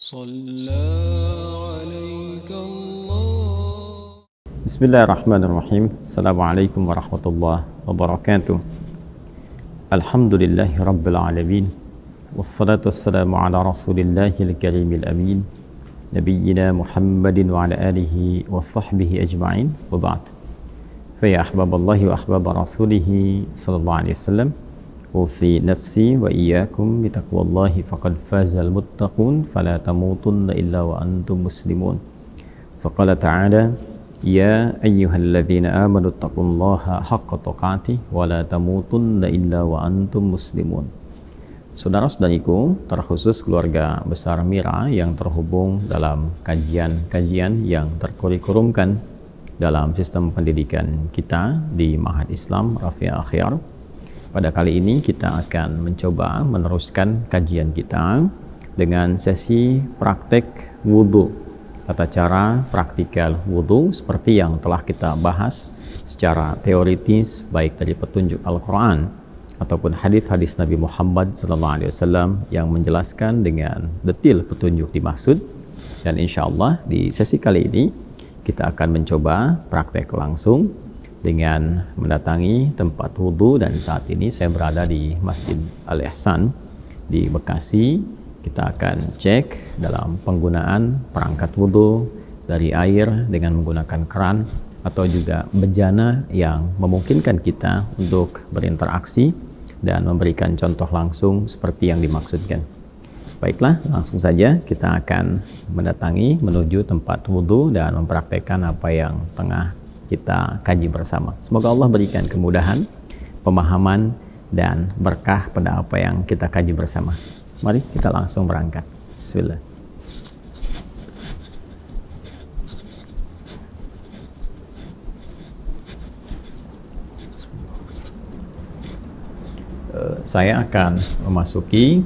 صلى عليك الله. Bismillahirrahmanirrahim. Assalamualaikum warahmatullahi wabarakatuh. Alhamdulillahi rabbil alamin. Wassalatu wassalamu ala rasulillahil karimil amin, nabiyyina Muhammadin wa ala alihi wa sahbihi ajma'in, wa ba'd. Faya ahbaballahi wa ahbaba rasulihi sallallahu alaihi wasallam, usi nafsi wa iyyakum bitaqwallahi faqad fazal muttaqun fala tamutunna illa wa antum muslimun. Faqala ta'ala, ya ayyuhalladzina amanu taqullaha haqqa tuqatih wa la tamutunna illa wa antum muslimun. Saudara-saudariku, terkhusus keluarga besar Mira yang terhubung dalam kajian-kajian yang terkurikulumkan dalam sistem pendidikan kita di Ma'had Islam Rafi' Akhyar. Pada kali ini kita akan mencoba meneruskan kajian kita dengan sesi praktek wudhu, tata cara praktikal wudhu seperti yang telah kita bahas secara teoritis baik dari petunjuk Al-Quran ataupun hadis-hadis Nabi Muhammad SAW yang menjelaskan dengan detail petunjuk dimaksud. Dan insya Allah di sesi kali ini kita akan mencoba praktek langsung dengan mendatangi tempat wudhu, dan saat ini saya berada di Masjid Al-Ihsan di Bekasi. Kita akan cek dalam penggunaan perangkat wudhu dari air dengan menggunakan keran atau juga bejana yang memungkinkan kita untuk berinteraksi dan memberikan contoh langsung seperti yang dimaksudkan. Baiklah, langsung saja kita akan mendatangi menuju tempat wudhu dan mempraktekkan apa yang tengah kita kaji bersama. Semoga Allah berikan kemudahan, pemahaman, dan berkah pada apa yang kita kaji bersama. Mari kita langsung berangkat. Bismillah. Saya akan memasuki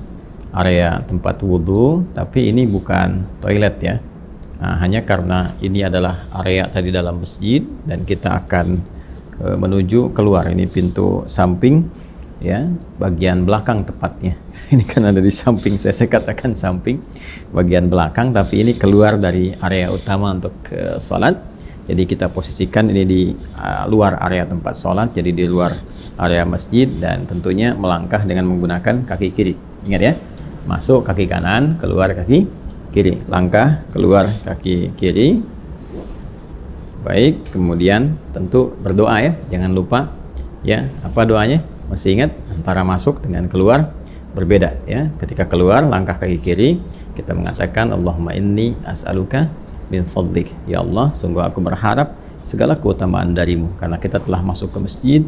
area tempat wudhu, tapi ini bukan toilet ya. Nah, hanya karena ini adalah area tadi dalam masjid dan kita akan menuju keluar. Ini pintu samping ya, bagian belakang tepatnya. Ini kan ada di samping, saya katakan samping, bagian belakang, tapi ini keluar dari area utama untuk sholat. Jadi kita posisikan ini di luar area tempat sholat, jadi di luar area masjid, dan tentunya melangkah dengan menggunakan kaki kiri. Ingat ya, masuk kaki kanan, keluar kaki kiri, langkah keluar kaki kiri. Baik, kemudian tentu berdoa ya, jangan lupa ya. Apa doanya? Masih ingat? Antara masuk dengan keluar berbeda ya. Ketika keluar langkah kaki kiri, kita mengatakan Allahumma inni as'aluka min fadlik, ya Allah, sungguh aku berharap segala keutamaan darimu, karena kita telah masuk ke masjid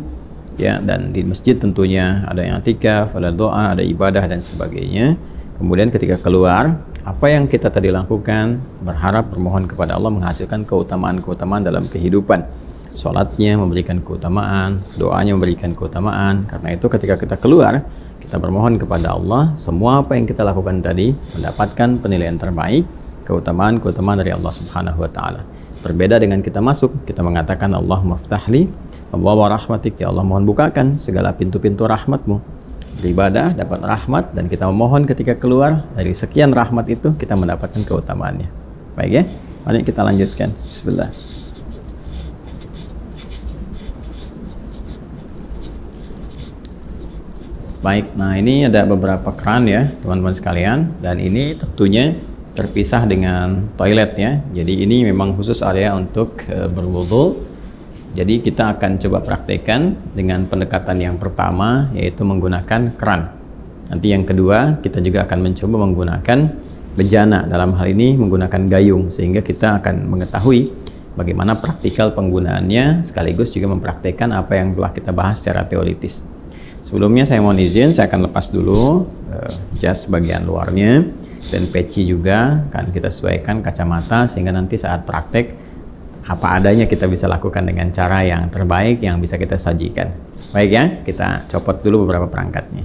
ya, dan di masjid tentunya ada yang i'tikaf, ada doa, ada ibadah dan sebagainya. Kemudian ketika keluar, apa yang kita tadi lakukan, berharap, bermohon kepada Allah menghasilkan keutamaan-keutamaan dalam kehidupan. Sholatnya memberikan keutamaan, doanya memberikan keutamaan. Karena itu ketika kita keluar, kita bermohon kepada Allah, semua apa yang kita lakukan tadi mendapatkan penilaian terbaik, keutamaan-keutamaan dari Allah Subhanahu wa Ta'ala. Berbeda dengan kita masuk, kita mengatakan Allahumma ftahli abwaaba rahmatik, ya Allah, mohon bukakan segala pintu-pintu rahmatmu. Beribadah dapat rahmat, dan kita memohon ketika keluar dari sekian rahmat itu kita mendapatkan keutamaannya. Baik ya, mari kita lanjutkan. Bismillah. Baik, nah ini ada beberapa keran ya teman-teman sekalian, dan ini tentunya terpisah dengan toilet ya. Jadi ini memang khusus area untuk berwudu. Jadi kita akan coba praktekkan dengan pendekatan yang pertama, yaitu menggunakan keran. Nanti yang kedua kita juga akan mencoba menggunakan bejana, dalam hal ini menggunakan gayung, sehingga kita akan mengetahui bagaimana praktikal penggunaannya, sekaligus juga mempraktekkan apa yang telah kita bahas secara teoritis. Sebelumnya saya mohon izin, saya akan lepas dulu jas bagian luarnya, dan peci juga akan kita sesuaikan kacamata, sehingga nanti saat praktek apa adanya kita bisa lakukan dengan cara yang terbaik yang bisa kita sajikan. Baik ya, kita copot dulu beberapa perangkatnya.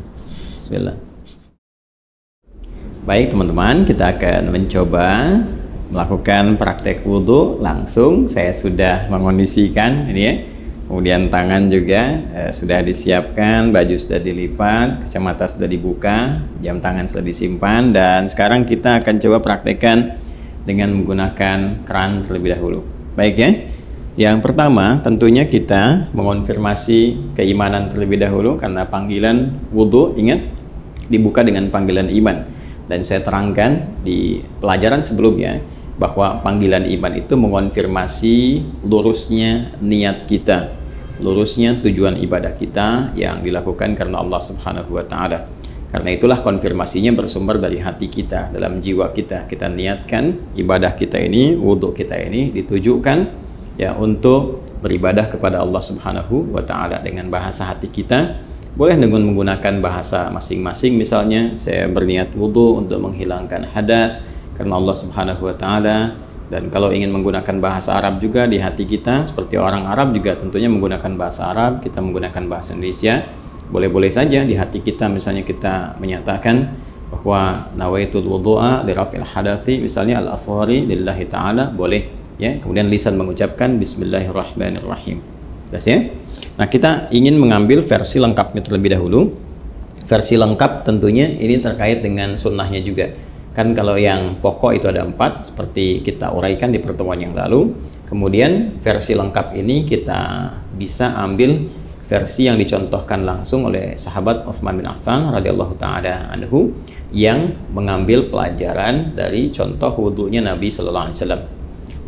Bismillah. Baik teman-teman, kita akan mencoba melakukan praktek wudhu langsung. Saya sudah mengondisikan ini ya, Kemudian tangan juga sudah disiapkan, baju sudah dilipat, kacamata sudah dibuka, jam tangan sudah disimpan, dan sekarang kita akan coba praktekkan dengan menggunakan keran terlebih dahulu. Baik ya. Yang pertama tentunya kita mengonfirmasi keimanan terlebih dahulu, karena panggilan wudhu ingat dibuka dengan panggilan iman. Dan saya terangkan di pelajaran sebelumnya bahwa panggilan iman itu mengonfirmasi lurusnya niat kita, lurusnya tujuan ibadah kita yang dilakukan karena Allah Subhanahu wa Ta'ala. Karena itulah konfirmasinya bersumber dari hati kita, dalam jiwa kita. Kita niatkan ibadah kita ini, wudhu kita ini ditujukan ya untuk beribadah kepada Allah Subhanahu wa Ta'ala dengan bahasa hati kita. Boleh dengan menggunakan bahasa masing-masing, misalnya saya berniat wudhu untuk menghilangkan hadas karena Allah Subhanahu wa Ta'ala. Dan kalau ingin menggunakan bahasa Arab juga di hati kita, seperti orang Arab juga tentunya menggunakan bahasa Arab, kita menggunakan bahasa Indonesia, boleh-boleh saja di hati kita. Misalnya kita menyatakan bahwa nawaitul wudhu'a li raf'il hadathi, misalnya al-asghari lillahi ta'ala, boleh ya. Kemudian lisan mengucapkan bismillahirrahmanirrahim. Jelas ya? Nah, kita ingin mengambil versi lengkapnya terlebih dahulu. Versi lengkap tentunya ini terkait dengan sunnahnya juga. Kan kalau yang pokok itu ada 4, seperti kita uraikan di pertemuan yang lalu. Kemudian versi lengkap ini kita bisa ambil versi yang dicontohkan langsung oleh sahabat Utsman bin Affan radhiyallahu ta'ala anhu, yang mengambil pelajaran dari contoh wudhunya Nabi sallallahu alaihi wasallam.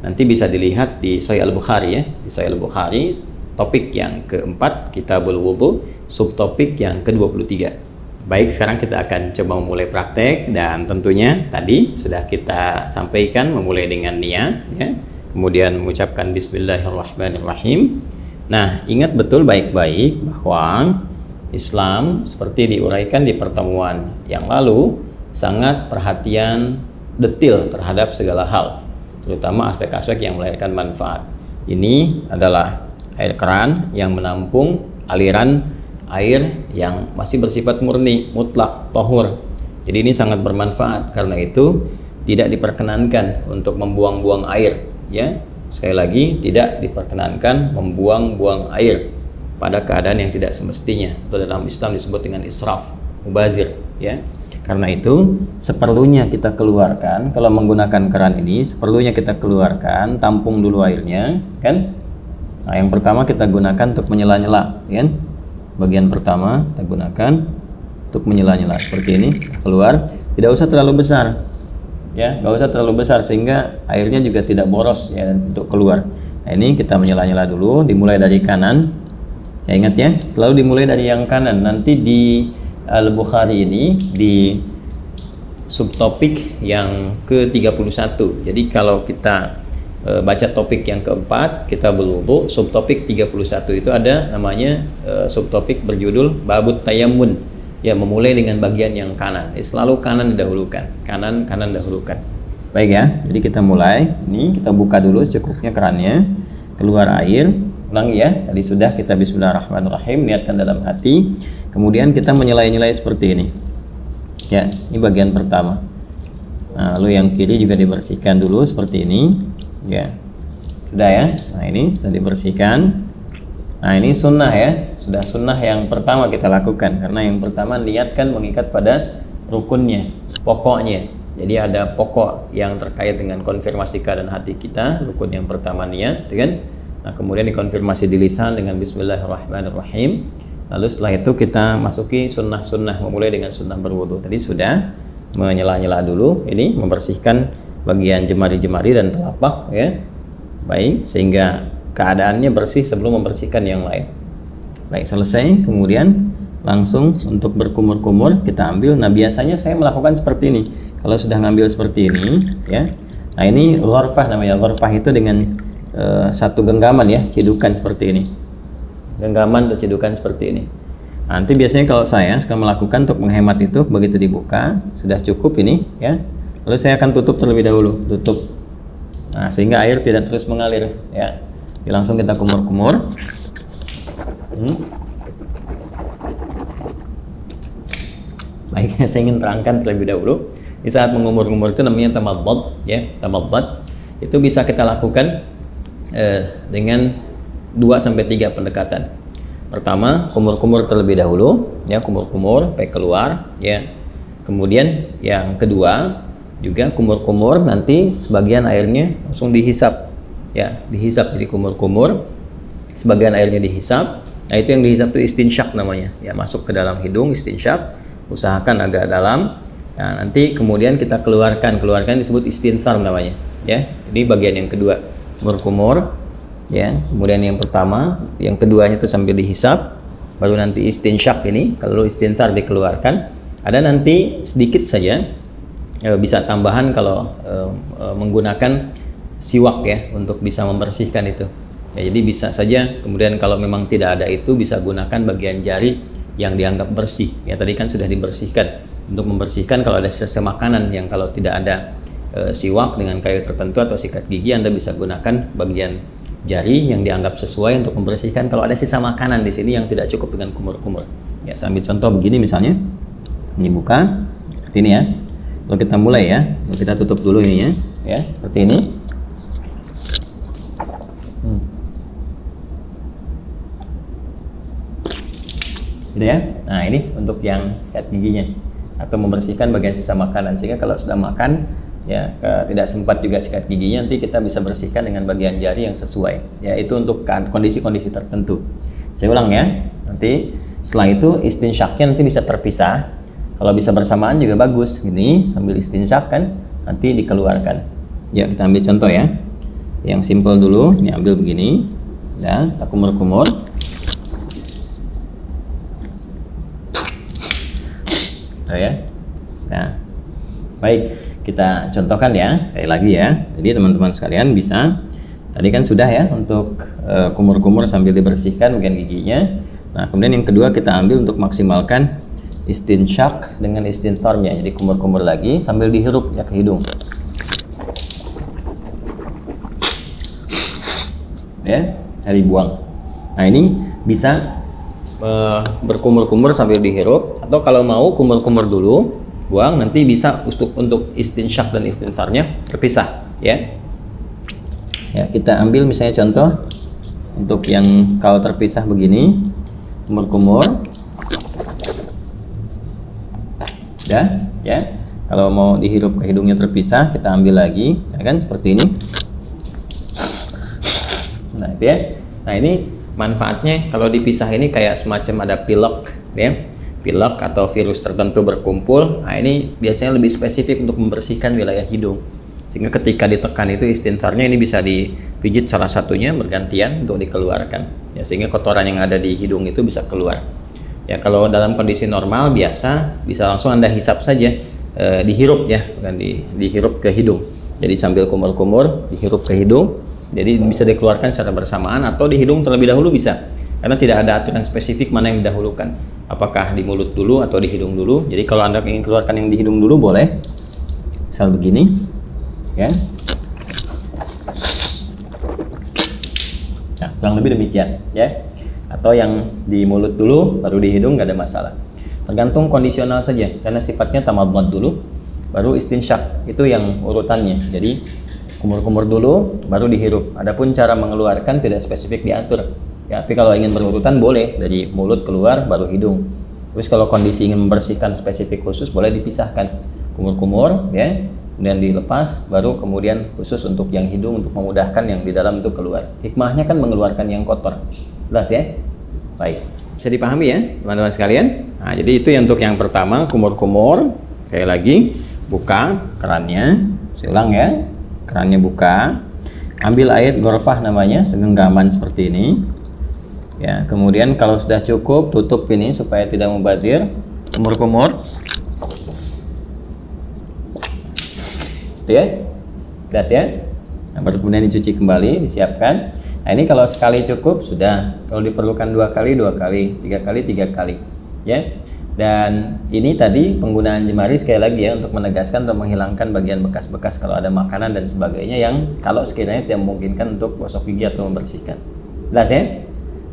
Nanti bisa dilihat di Sahih Al-Bukhari ya, di Sahih Al-Bukhari topik yang keempat, Kitabul Wudhu, subtopik yang ke-23. Baik, sekarang kita akan coba memulai praktek, dan tentunya tadi sudah kita sampaikan memulai dengan niat ya. Kemudian mengucapkan bismillahirrahmanirrahim. Nah, ingat betul baik-baik bahwa Islam seperti diuraikan di pertemuan yang lalu sangat perhatian detail terhadap segala hal, terutama aspek-aspek yang melahirkan manfaat. Ini adalah air keran yang menampung aliran air yang masih bersifat murni, mutlak, tahur. Jadi ini sangat bermanfaat. Karena itu tidak diperkenankan untuk membuang-buang air ya. Sekali lagi, tidak diperkenankan membuang-buang air pada keadaan yang tidak semestinya. Itu dalam Islam disebut dengan israf, mubazir ya. Karena itu seperlunya kita keluarkan, kalau menggunakan keran ini seperlunya kita keluarkan, tampung dulu airnya kan. Nah, yang pertama kita gunakan untuk menyela-nyela ya. Bagian pertama kita gunakan untuk menyela-nyela seperti ini, keluar. Tidak usah terlalu besar ya, nggak usah terlalu besar sehingga airnya juga tidak boros ya untuk keluar. Nah, ini kita menyela-nyela dulu, dimulai dari kanan ya. Ingat ya, selalu dimulai dari yang kanan. Nanti di Al-Bukhari ini di subtopik yang ke-31. Jadi kalau kita baca topik yang keempat, kita berwudu, subtopik 31 itu ada namanya subtopik berjudul babut tayammun ya, memulai dengan bagian yang kanan. Selalu kanan didahulukan, kanan dahulukan. Baik ya, jadi kita mulai. Ini kita buka dulu secukupnya kerannya, keluar air. Ulangi ya, tadi sudah kita bismillahirrahmanirrahim, niatkan dalam hati. Kemudian kita menyelai-nyelai seperti ini ya. Ini bagian pertama. Nah, lalu yang kiri juga dibersihkan dulu seperti ini ya, sudah ya. Nah, ini sudah dibersihkan. Nah, ini sunnah ya, sudah sunnah yang pertama kita lakukan, karena yang pertama niatkan mengikat pada rukunnya, pokoknya. Jadi ada pokok yang terkait dengan konfirmasi keadaan hati kita. Rukun yang pertama niat kan. Nah, kemudian dikonfirmasi di lisan dengan bismillahirrahmanirrahim. Lalu setelah itu kita masuki sunnah-sunnah, memulai dengan sunnah berwudu. Tadi sudah menyela-nyela dulu, ini membersihkan bagian jemari-jemari dan telapak ya. Baik, sehingga keadaannya bersih sebelum membersihkan yang lain. Baik, selesai. Kemudian langsung untuk berkumur-kumur kita ambil. Nah, biasanya saya melakukan seperti ini. Kalau sudah ngambil seperti ini ya. Nah, ini ghurfah namanya. Ghurfah itu dengan satu genggaman ya, cedukan seperti ini. Genggaman atau cedukan seperti ini. Nanti biasanya kalau saya suka melakukan untuk menghemat itu, begitu dibuka sudah cukup ini ya. Lalu saya akan tutup terlebih dahulu, tutup. Nah, sehingga air tidak terus mengalir ya. Jadi langsung kita kumur-kumur. Baiknya saya ingin terangkan terlebih dahulu. Di saat mengumur-ngumur itu namanya tamadmad ya, tamadmad. Itu bisa kita lakukan dengan sampai 3 pendekatan. Pertama, kumur-kumur terlebih dahulu, ya, kumur-kumur sampai keluar, ya. Kemudian yang kedua juga kumur-kumur, nanti sebagian airnya langsung dihisap, ya, dihisap. Jadi kumur-kumur, sebagian airnya dihisap. Nah, itu yang dihisap itu istinsyak namanya, ya, masuk ke dalam hidung, istinsyak, usahakan agak dalam. Nah, nanti kemudian kita keluarkan disebut istinthar namanya, ya. Ini bagian yang kedua, kumur-kumur, ya. Kemudian yang pertama, yang keduanya itu sambil dihisap, baru nanti istinsyak ini, kalau istinthar dikeluarkan. Ada nanti sedikit saja, bisa tambahan kalau menggunakan siwak, ya, untuk bisa membersihkan itu. Ya, jadi bisa saja kemudian kalau memang tidak ada itu bisa gunakan bagian jari yang dianggap bersih. Ya, tadi kan sudah dibersihkan. Untuk membersihkan kalau ada sisa makanan yang kalau tidak ada siwak dengan kayu tertentu atau sikat gigi, Anda bisa gunakan bagian jari yang dianggap sesuai untuk membersihkan kalau ada sisa makanan di sini yang tidak cukup dengan kumur-kumur. Ya, saya ambil contoh begini misalnya. Ini buka seperti ini, ya. Kalau kita mulai, ya, kita tutup dulu ini, ya, seperti ini. Gitu, ya. Nah, ini untuk yang sikat giginya atau membersihkan bagian sisa makanan, sehingga kalau sudah makan, ya, tidak sempat juga sikat giginya, nanti kita bisa bersihkan dengan bagian jari yang sesuai. Ya, itu untuk kondisi-kondisi tertentu. Saya ulang, ya. Nanti setelah itu istinsyaknya nanti bisa terpisah. Kalau bisa bersamaan juga bagus. Ini sambil istinsyak kan, nanti dikeluarkan. Ya, kita ambil contoh, ya. Yang simple dulu. Ini ambil begini. Ya, kita kumur-kumur. Ya. Nah, baik, kita contohkan, ya, sekali lagi, ya. Jadi teman-teman sekalian bisa, tadi kan sudah, ya, untuk kumur-kumur sambil dibersihkan bagian giginya. Nah, kemudian yang kedua kita ambil untuk maksimalkan istinsyak dengan istintharnya. Jadi kumur-kumur lagi sambil dihirup, ya, ke hidung. Ya, dari buang. Nah, ini bisa berkumur-kumur sambil dihirup, atau kalau mau kumur-kumur dulu buang, nanti bisa untuk istinsyak dan istintharnya terpisah, ya. Ya, kita ambil misalnya contoh untuk yang kalau terpisah begini, kumur-kumur, ya. Kalau mau dihirup ke hidungnya terpisah, kita ambil lagi, ya kan, seperti ini. Nah, itu, ya. Nah, ini manfaatnya kalau dipisah ini kayak semacam ada pilek, ya, pilek atau virus tertentu berkumpul. Nah, ini biasanya lebih spesifik untuk membersihkan wilayah hidung, sehingga ketika ditekan itu istintharnya ini bisa dipijit salah satunya bergantian untuk dikeluarkan, ya, sehingga kotoran yang ada di hidung itu bisa keluar. Ya, kalau dalam kondisi normal biasa bisa langsung Anda hisap saja, dihirup, ya, bukan dihirup ke hidung. Jadi sambil kumur-kumur dihirup ke hidung. Jadi bisa dikeluarkan secara bersamaan atau di hidung terlebih dahulu bisa, karena tidak ada aturan spesifik mana yang didahulukan, apakah di mulut dulu atau di hidung dulu. Jadi kalau Anda ingin keluarkan yang di hidung dulu boleh, misal begini, ya. Nah, kurang lebih demikian, ya. Atau yang di mulut dulu baru di hidung, nggak ada masalah. Tergantung kondisional saja, karena sifatnya tamadmad dulu baru istinsyak, itu yang urutannya. Jadi kumur-kumur dulu, baru dihirup. Adapun cara mengeluarkan tidak spesifik diatur. Ya, tapi kalau ingin berurutan boleh dari mulut keluar, baru hidung. Terus kalau kondisi ingin membersihkan spesifik khusus, boleh dipisahkan. Kumur-kumur, ya, kemudian dilepas, baru kemudian khusus untuk yang hidung untuk memudahkan yang di dalam itu keluar. Hikmahnya kan mengeluarkan yang kotor. Jelas, ya? Baik. Bisa dipahami, ya, teman-teman sekalian? Nah, jadi itu untuk yang pertama, kumur-kumur. Sekali lagi, buka kerannya. Saya ulang, ya. Kerannya buka, ambil air gorfah namanya, segenggaman seperti ini, ya. Kemudian kalau sudah cukup, tutup ini supaya tidak mubazir, kumur-kumur, itu, ya, jelas, ya. Nah, baru kemudian dicuci kembali, disiapkan. Nah, ini kalau sekali cukup sudah, kalau diperlukan 2 kali, 2 kali, 3 kali, 3 kali, ya. Dan ini tadi penggunaan jemari sekali lagi, ya, untuk menegaskan atau menghilangkan bagian bekas-bekas kalau ada makanan dan sebagainya yang kalau sekiranya tidak memungkinkan untuk gosok gigi atau membersihkan. Jelas, ya?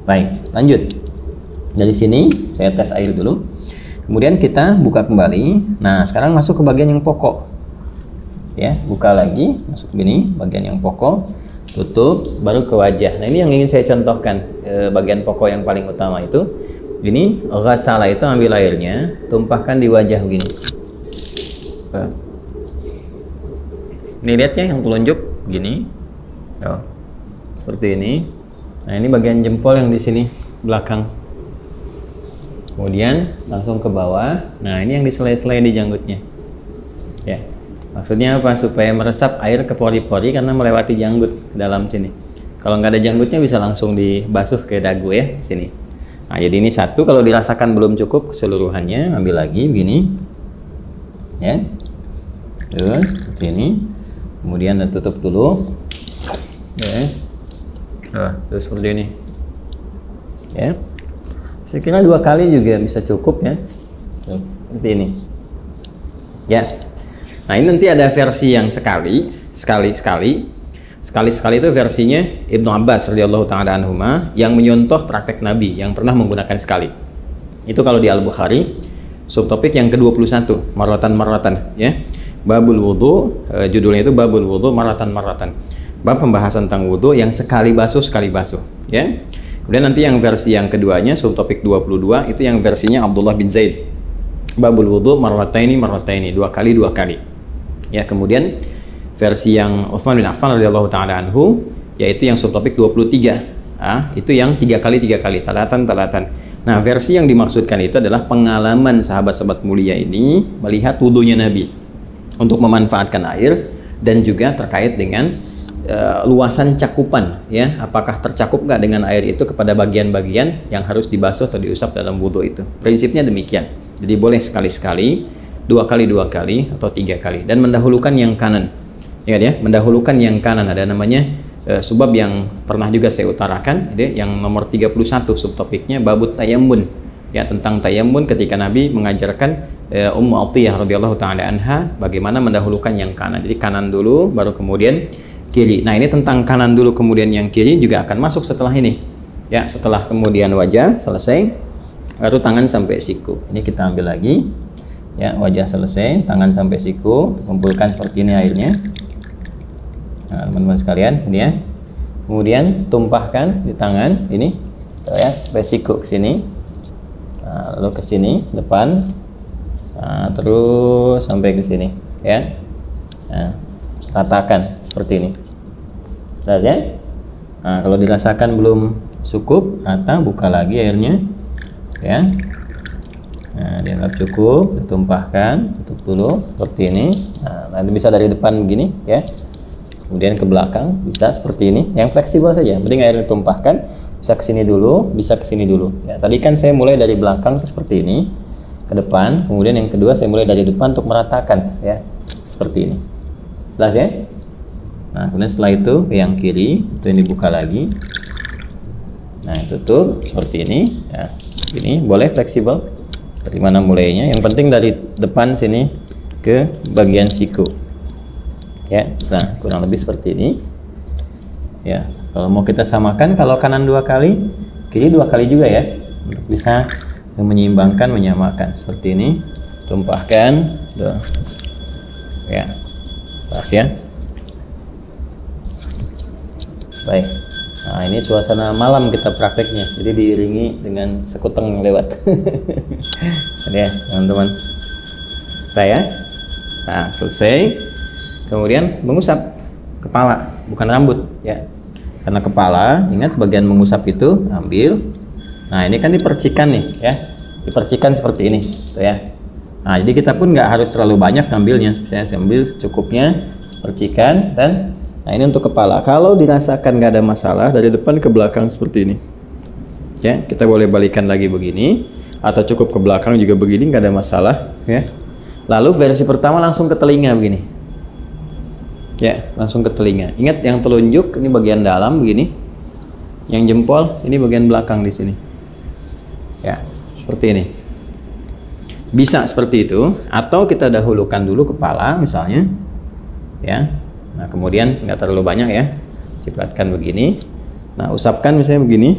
Baik, lanjut. Dari sini saya tes air dulu. Kemudian kita buka kembali. Nah, sekarang masuk ke bagian yang pokok. Ya, buka lagi, masuk gini, bagian yang pokok. tutup, baru ke wajah. Nah ini yang ingin saya contohkan, bagian pokok yang paling utama itu. Ini ghasala itu ambil airnya, tumpahkan di wajah begini. Ini lihat ya yang telunjuk gini, seperti ini. Nah ini bagian jempol yang di sini belakang. Kemudian langsung ke bawah. Nah ini yang diselai-selai di janggutnya. Ya, maksudnya apa? Supaya meresap air ke pori-pori karena melewati janggut ke dalam sini. Kalau nggak ada janggutnya bisa langsung dibasuh ke dagu ya sini. Nah jadi ini satu, kalau dirasakan belum cukup keseluruhannya, ambil lagi begini. Ya, terus seperti ini. Kemudian tutup dulu. Ya. Terus seperti ini. Ya. Saya kira 2 kali juga bisa cukup ya. Seperti ini. Ya. Nah, ini nanti ada versi yang sekali itu versinya Ibnu Abbas radhiyallahu taala anhuma yang menyontoh praktek Nabi yang pernah menggunakan sekali. Itu kalau di Al-Bukhari, subtopik yang ke-21, marratan ya. Babul wudu, judulnya itu Babul wudu marratan. Bab pembahasan tentang wudu yang sekali basuh ya. Kemudian nanti yang versi yang keduanya subtopik 22 itu yang versinya Abdullah bin Zaid. Babul wudu marrataini, 2 kali. Ya, kemudian versi yang Utsman bin Affan radhiyallahu taala anhu yaitu yang subtopik 23. Itu yang 3 kali, talatan. Nah, versi yang dimaksudkan itu adalah pengalaman sahabat-sahabat mulia ini melihat wudunya Nabi untuk memanfaatkan air dan juga terkait dengan luasan cakupan ya, apakah tercakup nggak dengan air itu kepada bagian-bagian yang harus dibasuh atau diusap dalam wudhu itu. Prinsipnya demikian. Jadi boleh sekali-sekali, 2 kali atau 3 kali, dan mendahulukan yang kanan. Ingat ya, mendahulukan yang kanan. Ada namanya sebab yang pernah juga saya utarakan, yang nomor 31 subtopiknya babut tayammun. Ya, tentang tayammun ketika Nabi mengajarkan Ummu Atiyah radhiyallahu taala anha bagaimana mendahulukan yang kanan. Jadi kanan dulu baru kemudian kiri. Nah, ini tentang kanan dulu kemudian yang kiri juga akan masuk setelah ini. Ya, setelah kemudian wajah selesai, baru tangan sampai siku. Ini kita ambil lagi. Ya, wajah selesai, tangan sampai siku, kumpulkan seperti ini airnya. Nah, teman-teman sekalian, ini ya. Kemudian tumpahkan di tangan ini, ya, sampai siku ke sini. Nah, lalu ke sini depan. Nah, terus sampai ke sini, ya. Nah, ratakan seperti ini. Jelas ya? Nah, kalau dirasakan belum cukup, rata, buka lagi airnya, ya. Nah, dianggap cukup, ditumpahkan, tutup dulu seperti ini. Nah, nanti bisa dari depan begini, ya. Kemudian ke belakang bisa seperti ini, yang fleksibel saja. Penting airnya ditumpahkan, bisa ke sini dulu, bisa ke sini dulu. Ya, tadi kan saya mulai dari belakang itu seperti ini, ke depan. Kemudian yang kedua saya mulai dari depan untuk meratakan, ya, seperti ini. Jelas ya? Nah, kemudian setelah itu ke yang kiri, itu yang dibuka lagi. Nah, tutup seperti ini, ya. Ini boleh fleksibel. Dari mana mulainya? Yang penting dari depan sini ke bagian siku. Ya, nah kurang lebih seperti ini. Ya, kalau mau kita samakan, kalau kanan 2 kali, kiri 2 kali juga ya, untuk bisa menyeimbangkan, menyamakan seperti ini. Tumpahkan, ya, pas ya. Baik. Nah, ini suasana malam kita prakteknya, jadi diiringi dengan sekuteng lewat. Ya, teman-teman. Saya, nah selesai. Kemudian mengusap kepala, bukan rambut, ya. Karena kepala, ingat bagian mengusap itu ambil. Nah, ini kan dipercikan nih, ya. Dipercikan seperti ini, tuh ya. Nah, jadi kita pun nggak harus terlalu banyak ngambilnya. Saya ambil secukupnya, percikan, dan nah ini untuk kepala. Kalau dirasakan nggak ada masalah, dari depan ke belakang seperti ini. Ya, kita boleh balikan lagi begini, atau cukup ke belakang juga begini, nggak ada masalah. Ya. Lalu versi pertama langsung ke telinga begini. Ya, langsung ke telinga. Ingat yang telunjuk ini bagian dalam begini, yang jempol ini bagian belakang di sini. Ya, seperti ini. Bisa seperti itu, atau kita dahulukan dulu kepala misalnya. Ya. Nah, kemudian nggak terlalu banyak ya, cipratkan begini. Nah, usapkan misalnya begini.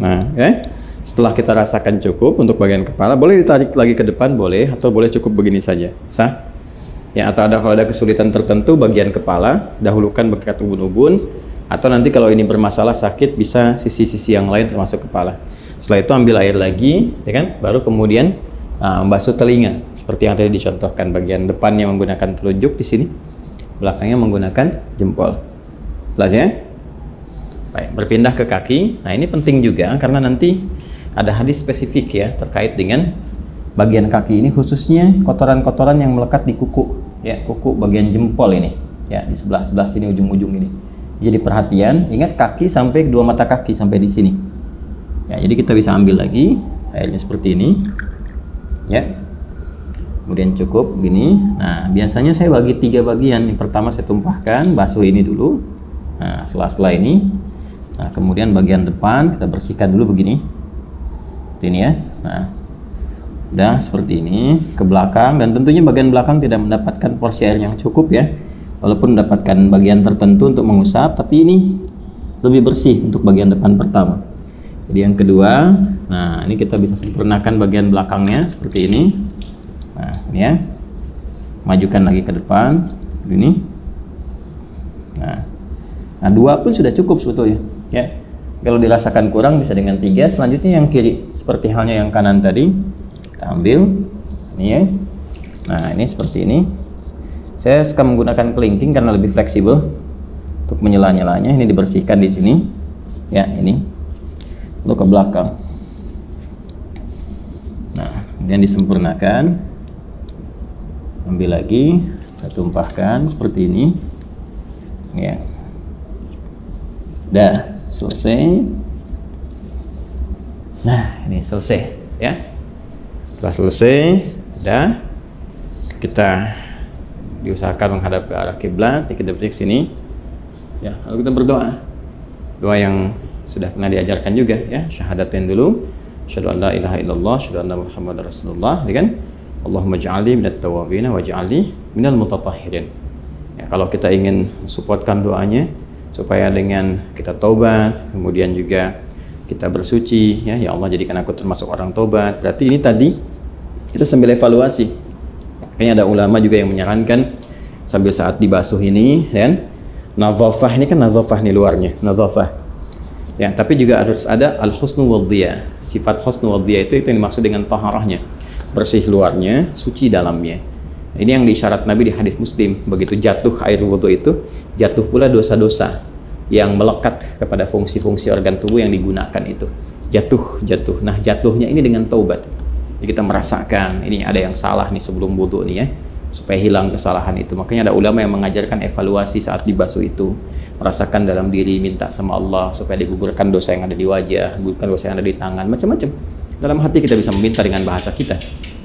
Nah, ya, setelah kita rasakan cukup untuk bagian kepala, boleh ditarik lagi ke depan, boleh, atau boleh cukup begini saja, sah. Ya, atau kalau ada kesulitan tertentu bagian kepala, dahulukan bekat ubun-ubun, Atau nanti kalau ini bermasalah sakit bisa sisi-sisi yang lain termasuk kepala. Setelah itu ambil air lagi, ya kan? Baru kemudian membasuh telinga seperti yang tadi dicontohkan, bagian depannya menggunakan telunjuk di sini, belakangnya menggunakan jempol. Jelas ya? Baik, berpindah ke kaki. Nah, ini penting juga karena nanti ada hadis spesifik ya terkait dengan bagian kaki ini, khususnya kotoran-kotoran yang melekat di kuku, ya, kuku bagian jempol ini, ya, di sebelah-sebelah sini, ujung-ujung ini. Jadi perhatian, ingat kaki sampai kedua mata kaki sampai di sini. Ya, jadi kita bisa ambil lagi airnya seperti ini, ya. Kemudian cukup gini. Nah, biasanya saya bagi 3 bagian. Yang pertama saya tumpahkan, basuh ini dulu. Nah, sela-sela ini. Nah, kemudian bagian depan kita bersihkan dulu begini. Ini ya. Nah, udah seperti ini ke belakang, dan tentunya bagian belakang tidak mendapatkan porsi air yang cukup ya. Walaupun mendapatkan bagian tertentu untuk mengusap, tapi ini lebih bersih untuk bagian depan pertama. Jadi yang kedua, nah ini kita bisa sempurnakan bagian belakangnya seperti ini. Nah, ini ya. Majukan lagi ke depan, ini. Nah, 2 pun sudah cukup sebetulnya, ya. Kalau dirasakan kurang bisa dengan 3. Selanjutnya yang kiri, seperti halnya yang kanan tadi. Kita ambil, ini ya. Nah, ini seperti ini. Saya suka menggunakan kelingking karena lebih fleksibel untuk menyela-nyelanya. Ini dibersihkan di sini, ya, ini. Lalu ke belakang. Nah, kemudian disempurnakan. Ambil lagi, kita tumpahkan seperti ini. Ya. Dah, selesai. Nah, ini selesai, ya. Setelah selesai, dah, kita diusahakan menghadap ke arah kiblat, kita berdiri sini. Ya, lalu kita berdoa. Doa yang sudah pernah diajarkan juga ya, syahadatain dulu, syahadu an la ilaha illallah, syahadu anna muhammadar rasulullah, ya kan? Allahumma ja'alni minat tawabin wa ja'alni minal mutatahhirin. Ya, kalau kita ingin supportkan doanya supaya dengan kita taubat, kemudian juga kita bersuci, ya Allah jadikan aku termasuk orang taubat. Berarti ini tadi kita sambil evaluasi. Makanya ada ulama juga yang menyarankan sambil saat dibasuh ini, kan? Nadhafah ini kan nadhafah nih luarnya, nadhafah. Ya, tapi juga harus ada al-husnu wadhiya. Sifat husnu wadhiya itu yang dimaksud dengan taharahnya. Bersih luarnya, suci dalamnya. Ini yang disyarat Nabi di hadis Muslim. Begitu jatuh air wudhu itu, jatuh pula dosa-dosa yang melekat kepada fungsi-fungsi organ tubuh yang digunakan itu. Jatuh. Nah, jatuhnya ini dengan taubat. Jadi kita merasakan ini ada yang salah nih sebelum wudhu nih ya, supaya hilang kesalahan itu. Makanya ada ulama yang mengajarkan evaluasi saat dibasuh itu, merasakan dalam diri, minta sama Allah supaya digugurkan dosa yang ada di wajah, gugurkan dosa yang ada di tangan, macam-macam. Dalam hati kita bisa meminta dengan bahasa kita,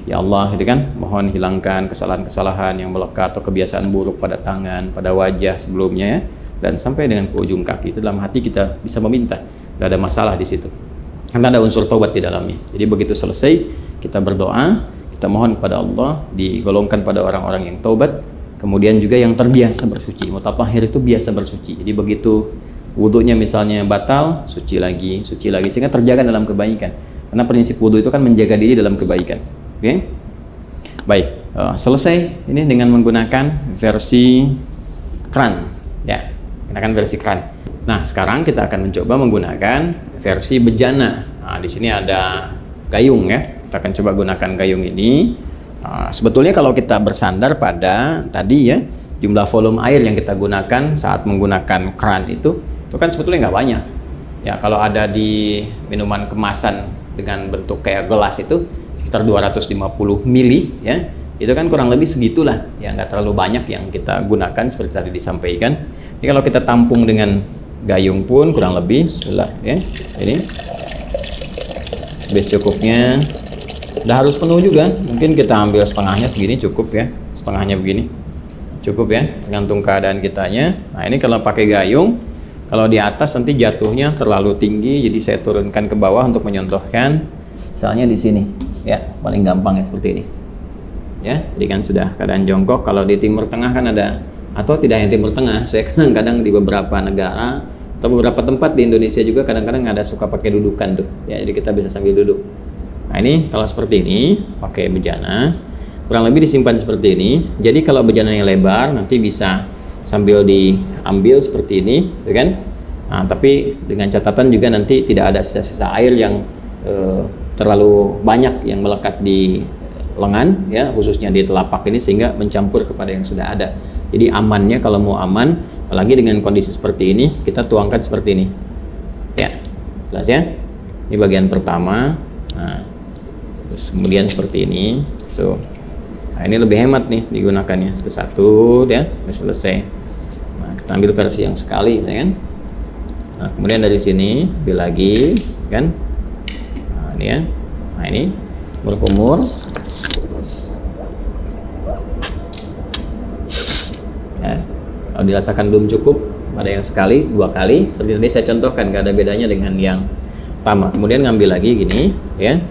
ya Allah, gitu kan, mohon hilangkan kesalahan-kesalahan yang melekat atau kebiasaan buruk pada tangan, pada wajah sebelumnya ya, dan sampai dengan ke ujung kaki. Itu dalam hati kita bisa meminta, tidak ada masalah di situ, karena ada unsur taubat di dalamnya. Jadi begitu selesai kita berdoa, kita mohon kepada Allah, digolongkan pada orang-orang yang taubat, kemudian juga yang terbiasa bersuci. Mutatahhir itu biasa bersuci. Jadi begitu wudhunya misalnya batal, suci lagi, sehingga terjaga dalam kebaikan. Karena prinsip wudhu itu kan menjaga diri dalam kebaikan. Oke? Baik, selesai ini dengan menggunakan versi kran, ya, gunakan versi kran. Nah, sekarang kita akan mencoba menggunakan versi bejana. Nah, di sini ada gayung ya. Kita akan coba gunakan gayung ini. Sebetulnya kalau kita bersandar pada tadi ya, jumlah volume air yang kita gunakan saat menggunakan kran itu kan sebetulnya nggak banyak. Ya, kalau ada di minuman kemasan dengan bentuk kayak gelas itu sekitar 250 mili ya. Itu kan kurang lebih segitulah. Ya, nggak terlalu banyak yang kita gunakan seperti tadi disampaikan. Jadi kalau kita tampung dengan gayung pun kurang lebih, bismillah ya. Ini habis cukupnya. Udah harus penuh juga, mungkin kita ambil setengahnya segini cukup ya, setengahnya begini cukup ya, tergantung keadaan kitanya. Nah, ini kalau pakai gayung, kalau di atas nanti jatuhnya terlalu tinggi, jadi saya turunkan ke bawah untuk menyontohkan, misalnya di sini ya, paling gampang ya seperti ini ya. Jadi kan sudah keadaan jongkok. Kalau di Timur Tengah kan ada, atau tidak yang Timur Tengah, saya kadang-kadang di beberapa negara atau beberapa tempat di Indonesia juga kadang-kadang ada suka pakai dudukan tuh ya, jadi kita bisa sambil duduk. Nah, ini kalau seperti ini pakai bejana kurang lebih disimpan seperti ini. Jadi kalau bejananya lebar nanti bisa sambil diambil seperti ini, ya kan? Nah, tapi dengan catatan juga nanti tidak ada sisa-sisa air yang terlalu banyak yang melekat di lengan, ya, khususnya di telapak ini, sehingga mencampur kepada yang sudah ada. Jadi amannya, kalau mau aman, apalagi dengan kondisi seperti ini, kita tuangkan seperti ini. Ya, jelas ya. Ini bagian pertama. Nah, terus kemudian seperti ini. So, nah ini lebih hemat nih digunakannya. Itu satu, ya, selesai. Nah, kita ambil versi yang sekali, ya kan? Nah, kemudian dari sini ambil lagi, kan? Nah, ini ya. Nah, ini berkumur. Ya, kalau dirasakan belum cukup, ada yang sekali, 2 kali. Seperti tadi saya contohkan, nggak ada bedanya dengan yang pertama. Kemudian ngambil lagi gini, ya.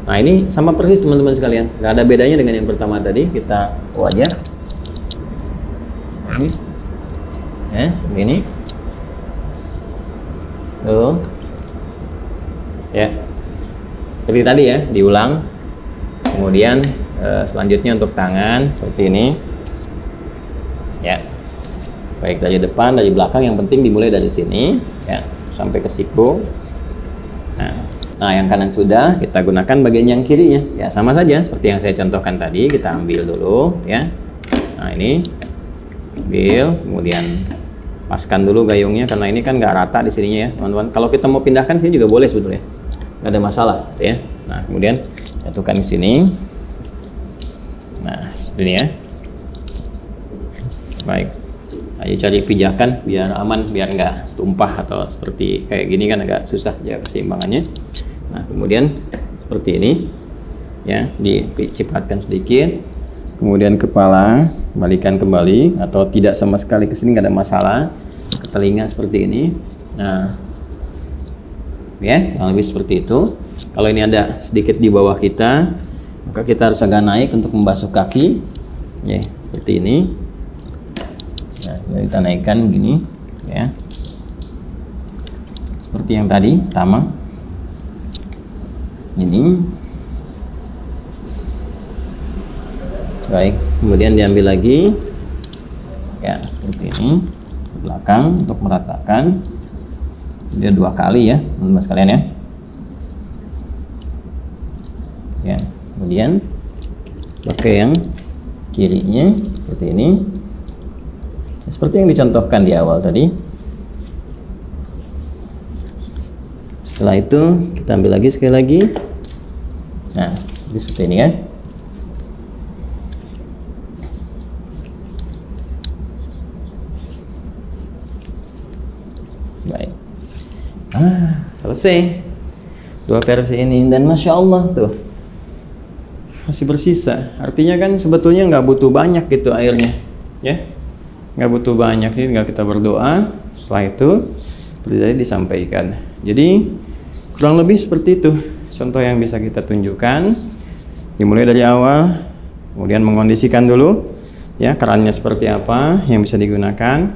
Nah, ini sama persis teman-teman sekalian, nggak ada bedanya dengan yang pertama tadi. Kita wajar. Ini, ya, seperti ini. Tuh, ya, seperti tadi ya, diulang. Kemudian selanjutnya untuk tangan seperti ini, ya, baik dari depan, dari belakang, yang penting dimulai dari sini, ya, sampai ke siku. Nah, yang kanan sudah, kita gunakan bagian yang kirinya, ya, sama saja seperti yang saya contohkan tadi. Kita ambil dulu, ya. Nah, ini ambil, kemudian paskan dulu gayungnya, karena ini kan nggak rata di sininya ya, teman-teman. Kalau kita mau pindahkan sini juga boleh sebetulnya, nggak ada masalah, ya. Nah, kemudian jatuhkan di sini. Nah, seperti ini ya. Baik, ayo cari pijakan biar aman, biar nggak tumpah atau seperti kayak gini kan agak susah ya keseimbangannya. Nah, kemudian seperti ini, ya, dicipratkan sedikit. Kemudian kepala balikan kembali, atau tidak sama sekali ke sini, nggak ada masalah. Ke telinga seperti ini. Nah, ya, kurang lebih seperti itu. Kalau ini ada sedikit di bawah kita, maka kita harus agak naik untuk membasuh kaki, ya, seperti ini. Nah, kita naikkan begini, ya, seperti yang tadi pertama. Ini. Baik, kemudian diambil lagi, ya, seperti ini, ke belakang untuk meratakan. Dia 2 kali ya, teman-teman sekalian ya. Ya, kemudian pakai yang kirinya seperti ini, seperti yang dicontohkan di awal tadi. Setelah itu kita ambil lagi sekali lagi. Nah, ini seperti ini ya. Baik. Selesai 2 versi ini, dan Masya Allah tuh masih bersisa. Artinya kan sebetulnya nggak butuh banyak gitu airnya, ya, nggak butuh banyak. Ini tinggal kita berdoa. Setelah itu seperti tadi disampaikan. Jadi kurang lebih seperti itu contoh yang bisa kita tunjukkan. Dimulai dari awal, kemudian mengondisikan dulu, ya, kerannya seperti apa yang bisa digunakan.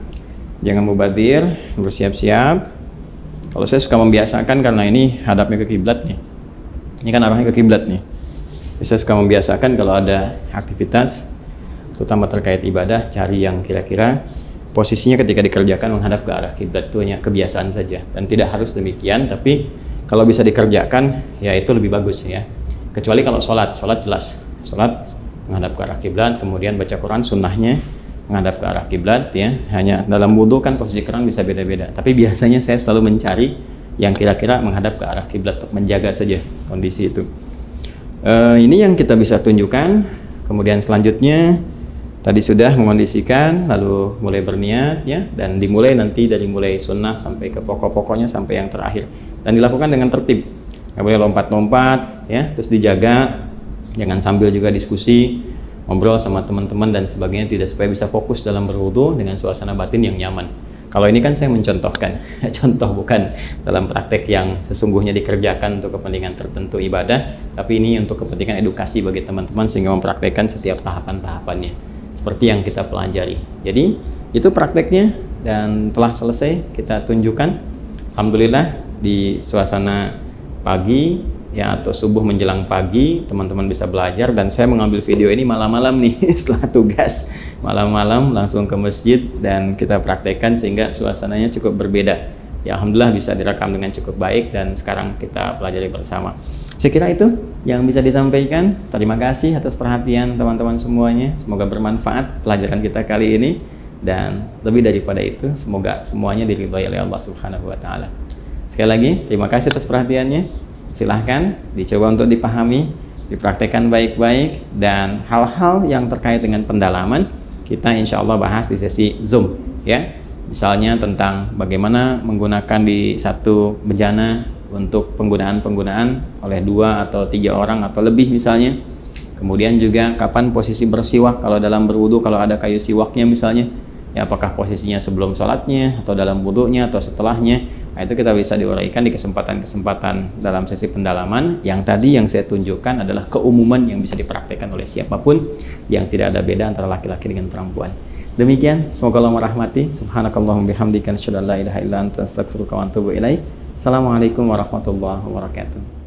Jangan mubadir, bersiap-siap. Kalau saya suka membiasakan, karena ini hadapnya ke kiblat nih. Ini kan arahnya ke kiblat nih. Saya suka membiasakan kalau ada aktivitas, terutama terkait ibadah, cari yang kira-kira posisinya ketika dikerjakan menghadap ke arah kiblat. Itu hanya kebiasaan saja, dan tidak harus demikian. Tapi kalau bisa dikerjakan, ya itu lebih bagus ya. Kecuali kalau sholat jelas, sholat menghadap ke arah kiblat, kemudian baca Quran sunnahnya menghadap ke arah kiblat, ya. Hanya dalam wudhu kan posisi keran bisa beda-beda, tapi biasanya saya selalu mencari yang kira-kira menghadap ke arah kiblat untuk menjaga saja kondisi itu. Ini yang kita bisa tunjukkan. Kemudian selanjutnya tadi sudah mengondisikan, lalu mulai berniat, ya, dan dimulai nanti dari mulai sunnah sampai ke pokok-pokoknya sampai yang terakhir, dan dilakukan dengan tertib, nggak boleh lompat-lompat, ya, terus dijaga, jangan sambil juga diskusi, ngobrol sama teman-teman dan sebagainya, tidak, supaya bisa fokus dalam berwudu dengan suasana batin yang nyaman. Kalau ini kan saya mencontohkan, contoh, bukan dalam praktek yang sesungguhnya dikerjakan untuk kepentingan tertentu ibadah, tapi ini untuk kepentingan edukasi bagi teman-teman sehingga mempraktekkan setiap tahapan-tahapannya seperti yang kita pelajari. Jadi itu prakteknya, dan telah selesai kita tunjukkan. Alhamdulillah di suasana pagi, ya, atau subuh menjelang pagi, teman-teman bisa belajar. Dan saya mengambil video ini malam-malam nih setelah tugas, malam-malam langsung ke masjid dan kita praktekkan sehingga suasananya cukup berbeda. ya alhamdulillah bisa direkam dengan cukup baik dan sekarang kita pelajari bersama. Saya kira itu yang bisa disampaikan. Terima kasih atas perhatian teman-teman semuanya. Semoga bermanfaat pelajaran kita kali ini, dan lebih daripada itu semoga semuanya diridhai oleh Allah Subhanahu wa taala. Sekali lagi terima kasih atas perhatiannya. Silahkan dicoba untuk dipahami, dipraktekkan baik-baik, dan hal-hal yang terkait dengan pendalaman kita insya Allah bahas di sesi Zoom ya. Misalnya tentang bagaimana menggunakan di satu bejana untuk penggunaan oleh 2 atau 3 orang atau lebih misalnya. Kemudian juga kapan posisi bersiwak kalau dalam berwudu, kalau ada kayu siwaknya misalnya, ya apakah posisinya sebelum sholatnya atau dalam wudunya atau setelahnya. Nah, itu kita bisa diuraikan di kesempatan-kesempatan dalam sesi pendalaman. Yang tadi yang saya tunjukkan adalah keumuman yang bisa dipraktekkan oleh siapapun, yang tidak ada beda antara laki-laki dengan perempuan. Demikian, semoga Allah merahmati. Subhanakallahumma bihamdika asyhadu an la ilaha illa anta astaghfiruka wa atubu ilaik. Assalamualaikum warahmatullahi wabarakatuh.